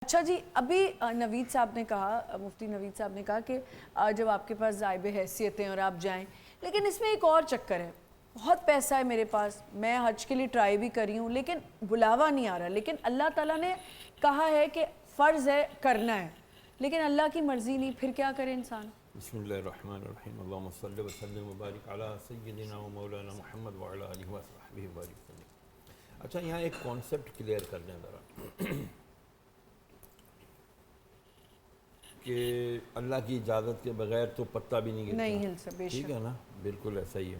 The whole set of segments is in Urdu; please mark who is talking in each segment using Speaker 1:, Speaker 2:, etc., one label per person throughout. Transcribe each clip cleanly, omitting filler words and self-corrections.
Speaker 1: اچھا جی، ابھی نوید صاحب نے کہا، مفتی نوید صاحب نے کہا کہ جب آپ کے پاس ضائب حیثیت ہیں اور آپ جائیں، لیکن اس میں ایک اور چکر ہے، بہت پیسہ ہے میرے پاس، میں حج کے لیے ٹرائی بھی کری ہوں لیکن بلاوا نہیں آ رہا، لیکن اللہ تعالیٰ نے کہا ہے کہ فرض ہے کرنا ہے، لیکن اللہ کی مرضی نہیں، پھر کیا کرے انسان؟
Speaker 2: بسم اللہ الرحمن الرحیم، اللہم صلی وسلم وبارک علی سیدنا و مولانا محمد وعلی آلہ وصحبہ وبارک وسلم۔ اچھا یہاں ایک کانسیپٹ کلیئر کر دیں ذرا کہ اللہ کی اجازت کے بغیر تو پتہ بھی نہیں گرتا،
Speaker 1: نہیں ہل سکتا، بے شک،
Speaker 2: ٹھیک ہے نا، بالکل ایسا ہی ہے۔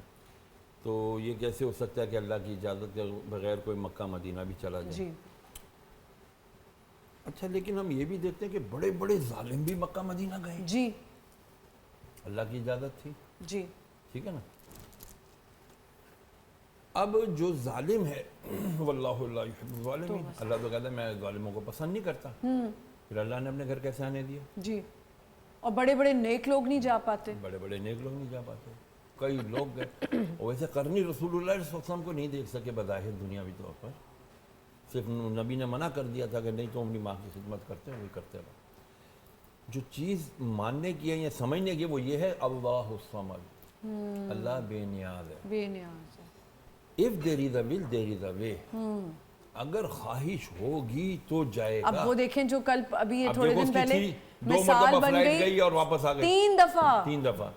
Speaker 2: تو یہ کیسے ہو سکتا ہے کہ اللہ کی اجازت کے بغیر کوئی مکہ مدینہ بھی چلا جائے؟
Speaker 1: جی
Speaker 2: اچھا لیکن ہم یہ بھی دیکھتے ہیں کہ بڑے بڑے ظالم بھی مکہ مدینہ گئے،
Speaker 1: جی
Speaker 2: اللہ کی اجازت تھی،
Speaker 1: جی
Speaker 2: ٹھیک ہے نا۔ اب جو ظالم ہے واللہ لا یحب الظالمین، اللہ تو کہتا ہے میں ظالموں کو پسند نہیں کرتا، پھر اللہ نے اپنے گھر کیسے آنے دیا؟
Speaker 1: جی، اور بڑے بڑے نیک لوگ نہیں جا پاتے،
Speaker 2: بڑے بڑے نیک لوگ نہیں جا پاتے، کئی لوگ گئے، اور ویسے قرنی رسول اللہ صلی اللہ علیہ وسلم کو نہیں دیکھ سکے بظاہر دنیاوی طور پر، صرف نبی نے منع کر دیا تھا کہ نہیں تو اپنی ماں کی خدمت کرتے ہیں، وہی کرتے رہو۔ جو چیز ماننے کی ہے یا سمجھنے کی وہ یہ ہے اللہ الصمد، اللہ بے نیاز ہے،
Speaker 1: بے نیاز ہے،
Speaker 2: if there is a will there is a way، اگر خواہش ہوگی تو جائے گا۔
Speaker 1: اب وہ دیکھیں جو کل ابھی یہ
Speaker 2: اب
Speaker 1: تھوڑے
Speaker 2: دیکھو
Speaker 1: دن
Speaker 2: اس کی
Speaker 1: پہلے
Speaker 2: تھی، دو
Speaker 1: مثال
Speaker 2: مرتبہ
Speaker 1: بن
Speaker 2: فلائٹ
Speaker 1: گئی
Speaker 2: گئی اور واپس آ گئی،
Speaker 1: 3 دفعہ،
Speaker 2: 3 دفعہ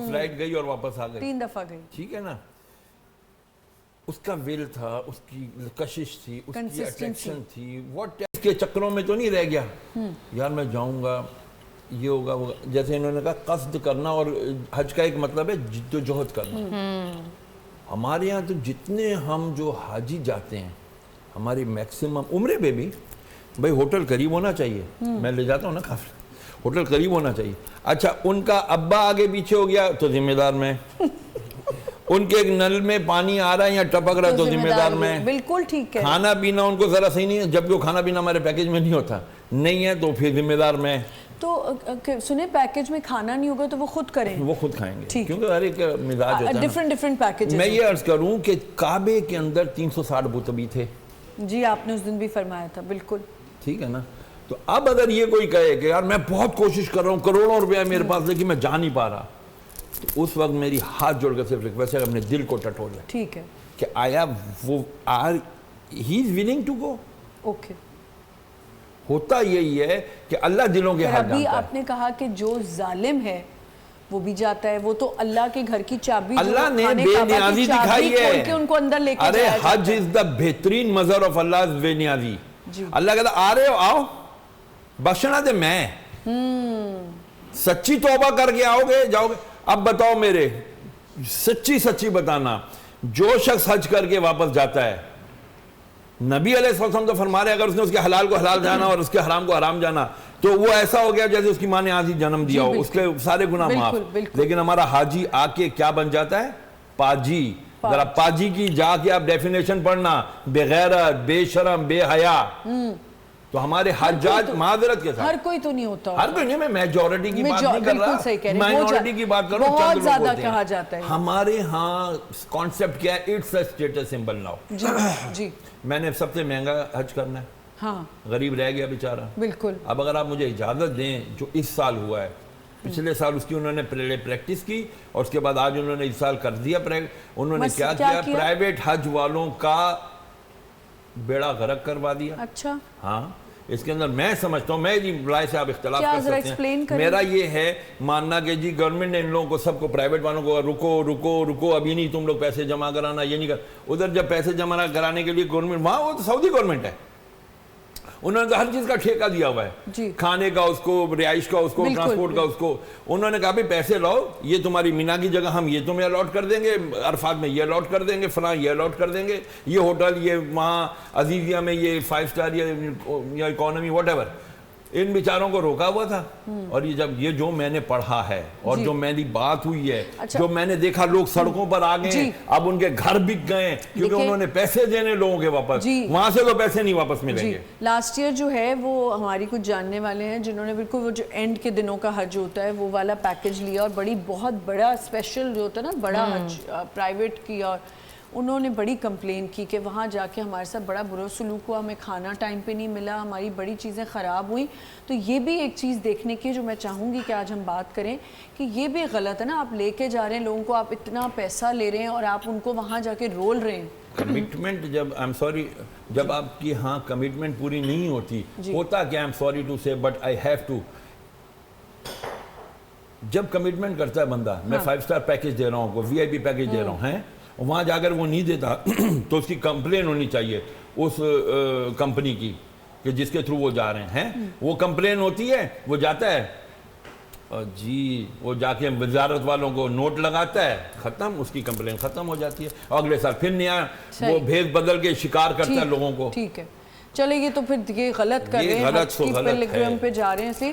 Speaker 2: فلائٹ گئی اور واپس آ گئی،
Speaker 1: 3 دفعہ گئی،
Speaker 2: ٹھیک ہے نا۔ اس کا ول تھا، اس کی کشش تھی، اس کی اٹریکشن تھی، اس کے چکروں میں تو نہیں رہ گیا یار میں جاؤں گا یہ ہوگا وہ، جیسے انہوں نے کہا قصد کرنا، اور حج کا ایک مطلب ہے جد و جہد کرنا۔ ہمارے یہاں تو جتنے ہم جو حاجی جاتے ہیں، ہماری میکسیمم عمرے پہ بھی بھائی ہوٹل قریب ہونا چاہیے، میں لے جاتا ہوں نا کافی، ہوٹل قریب ہونا چاہیے۔ اچھا ان کا ابا آگے پیچھے ہو گیا تو ذمہ دار میں، ان کے ایک نل میں پانی آ رہا ہے یا ٹپک رہا ہے تو ذمہ دار میں،
Speaker 1: بالکل ٹھیک ہے،
Speaker 2: کھانا پینا ان کو ذرا صحیح نہیں ہے، جبکہ وہ کھانا پینا ہمارے پیکیج میں نہیں ہوتا، نہیں ہے تو پھر ذمہ دار میں۔
Speaker 1: تو سنیں پیکیج میں کھانا نہیں ہوگا تو وہ خود کریں،
Speaker 2: وہ خود کھائیں گے، کیونکہ ہر ایک مزاج ہوتا ہے نا۔
Speaker 1: Different package.
Speaker 2: میں یہ عرض کروں کہ کعبے کے اندر 360 بتبی تھے،
Speaker 1: جی آپ نے اس دن بھی فرمایا تھا، بالکل
Speaker 2: ٹھیک ہے نا۔ تو اب اگر یہ کوئی کہے کہ یار میں بہت کوشش کر رہا ہوں، کروڑوں روپیہ میرے پاس لیکن میں جا نہیں پا رہا، تو اس وقت میری ہاتھ جوڑ کے صرف ریکویسٹ ہے اپنے دل کو ٹٹولے،
Speaker 1: ٹھیک ہے
Speaker 2: کہ آیا وہ ہی از ولنگ ٹو گو۔
Speaker 1: اوکے،
Speaker 2: ہوتا یہی ہے کہ اللہ دلوں کے حال جانتا ہے۔
Speaker 1: ابھی آپ نے کہا کہ جو ظالم ہے وہ بھی جاتا ہے، وہ تو اللہ کے گھر کی چابی،
Speaker 2: اللہ نے بے نیازی دکھائی ہے،
Speaker 1: کے ان کو اندر لے کے
Speaker 2: ارے حج از دا بہترین مظہر آف اللہ بے نیازی۔ اللہ کہتا آ رہے ہو آؤ، بخشنا دے میں، سچی توبہ کر کے آؤ گے جاؤ گے۔ اب بتاؤ میرے سچی سچی بتانا، جو شخص حج کر کے واپس جاتا ہے، نبی علیہ السلام تو فرما رہے اگر اس نے اس کے حلال کو حلال جانا اور اس کے حرام کو حرام جانا تو وہ ایسا ہو گیا جیسے اس کی ماں نے آج ہی جنم دیا ہو، اس کے سارے گناہ معاف۔ لیکن ہمارا حاجی آ کے کیا بن جاتا ہے؟ پاجی۔ ذرا پاجی کی جا کے آپ ڈیفینیشن پڑھنا، بے غیرت، بے شرم، بے حیا۔ تو ہمارے حجاج معذرت کے ساتھ،
Speaker 1: ہر کوئی تو نہیں ہوتا،
Speaker 2: ہر کوئی نہیں، میں میجورٹی کی بات نہیں کر رہا، مائنورٹی کی بات کر رہا ہوں،
Speaker 1: بہت زیادہ کہا جاتا ہے۔
Speaker 2: ہمارے ہاں کانسیپٹ کیا ہے؟ It's a status symbol now.
Speaker 1: جی
Speaker 2: میں نے سب سے مہنگا حج کرنا ہے،
Speaker 1: ہاں
Speaker 2: غریب رہ گیا بیچارہ،
Speaker 1: بالکل۔
Speaker 2: اب اگر آپ مجھے اجازت دیں، جو اس سال ہوا ہے، پچھلے سال اس کی انہوں نے پریکٹس کی اور اس کے بعد آج انہوں نے اس سال کر دیا، انہوں نے کیا کیا؟ پرائیویٹ حج والوں کا بیڑا غرق کروا دیا۔
Speaker 1: اچھا
Speaker 2: ہاں، اس کے اندر میں سمجھتا ہوں، میں جی رائے سے آپ اختلاف کر سکتے ہیں،
Speaker 1: میرا
Speaker 2: یہ ہے ماننا کہ جی گورنمنٹ نے ان لوگوں کو سب کو پرائیویٹ والوں کو رکو رکو رکو، ابھی نہیں تم لوگ پیسے جمع کرانا، یہ نہیں کر، ادھر جب پیسے جمع کرانے کے لیے گورنمنٹ، وہاں وہ تو سعودی گورنمنٹ ہے، انہوں نے تو ہر چیز کا ٹھیکہ دیا ہوا ہے، کھانے کا اس کو، رہائش کا اس کو، ٹرانسپورٹ کا اس کو، انہوں نے کہا بھی پیسے لاؤ، یہ تمہاری مینا کی جگہ ہم یہ تمہیں الاٹ کر دیں گے، عرفات میں یہ الاٹ کر دیں گے، فلاں یہ الاٹ کر دیں گے، یہ ہوٹل، یہ وہاں عزیزیہ میں یہ 5 اسٹار یا اکانومی واٹ ایور، ان بیچاروں کو روکا ہوا تھا۔ اور یہ جب یہ جو میں نے پڑھا ہے اور جو میری بات ہوئی ہے، جو میں نے دیکھا لوگ سڑکوں پر آ گئے، اب ان کے گھر بک گئے کیونکہ انہوں نے پیسے دینے لوگوں کے واپس، وہاں سے تو پیسے نہیں واپس ملیں گے۔
Speaker 1: لاسٹ ایئر جو ہے وہ ہماری کچھ جاننے والے ہیں جنہوں نے بالکل وہ جو اینڈ کے دنوں کا حج ہوتا ہے وہ والا پیکج لیا اور بہت بڑا اسپیشل جو ہوتا ہے نا، بڑا حج پرائیویٹ کیا، اور انہوں نے بڑی کمپلین کی کہ وہاں جا کے ہمارے ساتھ بڑا برا سلوک ہوا, ہمیں کھانا ٹائم پہ نہیں ملا, ہماری بڑی چیزیں خراب ہوئیں. تو یہ بھی ایک چیز دیکھنے کی جو میں چاہوں گی کہ آج ہم بات کریں کہ یہ بھی غلط ہے نا, آپ لے کے جا رہے ہیں لوگوں کو, آپ اتنا پیسہ لے رہے ہیں اور آپ ان کو وہاں جا کے رول رہے ہیں.
Speaker 2: کمٹمنٹ جب آئی ایم سوری جب آپ کی ہاں کمٹمنٹ پوری نہیں ہوتی, ہوتا کہ آئی ایم سوری ٹو سے بٹ آئی ہیو ٹو. جب کمٹمنٹ کرتا ہے بندہ, میں 5 اسٹار پیکج دے رہا ہوں, کوئی VIP پیکج دے رہا ہوں ہیں, وہاں جا کر وہ نہیں دیتا تو اس کی کمپلین ہونی چاہیے اس کمپنی کی کہ جس کے تھرو وہ جا رہے ہیں. وہ کمپلین ہوتی ہے, وہ جاتا ہے جی, وہ جا کے وزارت والوں کو نوٹ لگاتا ہے, ختم, اس کی کمپلین ختم ہو جاتی ہے. اور اگلے سال پھر نیا وہ بھیج بدل کے شکار کرتا ہے لوگوں کو.
Speaker 1: ٹھیک ہے, چلے یہ تو پھر یہ غلط کر رہے ہیں,
Speaker 2: غلط
Speaker 1: پلگرم پہ جا رہے ہیں.